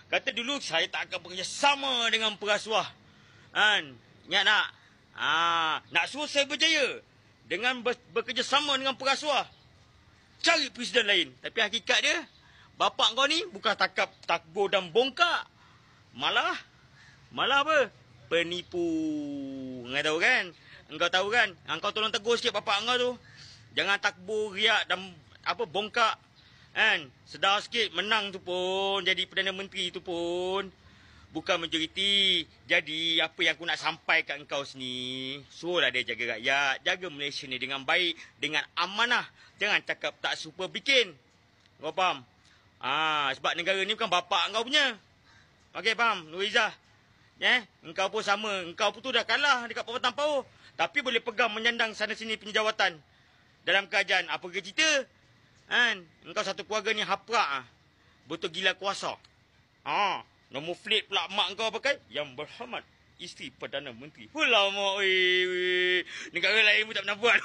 Kata dulu saya tak akan bekerjasama dengan perasuah. Kan? Ingat tak? Nak suruh saya berjaya dengan bekerjasama dengan perasuah. Cari presiden lain. Tapi hakikat dia, bapak kau ni bukan takbur dan bongkak. Malah apa? Penipu. Engkau tahu kan? Engkau tahu kan? Engkau tolong tegur sikit bapak engkau tu. Jangan takbur, riak dan bongkak. Kan? Sedar sikit, menang tu pun, jadi Perdana Menteri tu pun bukan majoriti. Jadi apa yang aku nak sampai kat engkau sini, suruhlah dia jaga rakyat, jaga Malaysia ni dengan baik, dengan amanah. Jangan cakap tak super bikin. Kau faham? Sebab negara ni bukan bapak engkau punya. Okey, faham? Nurizah. Engkau pun sama. Engkau pun tu dah kalah dekat Perubatan Power. Tapi boleh pegang menyandang sana sini punya jawatan. Dalam kerajaan. Apa ke cerita? Kan? Engkau satu keluarga ni haprak. Betul gila kuasa. Nombor flat pula mak kau pakai. Yang berhormat isteri Perdana Menteri. Lama, negara lain pun tak pernah buat.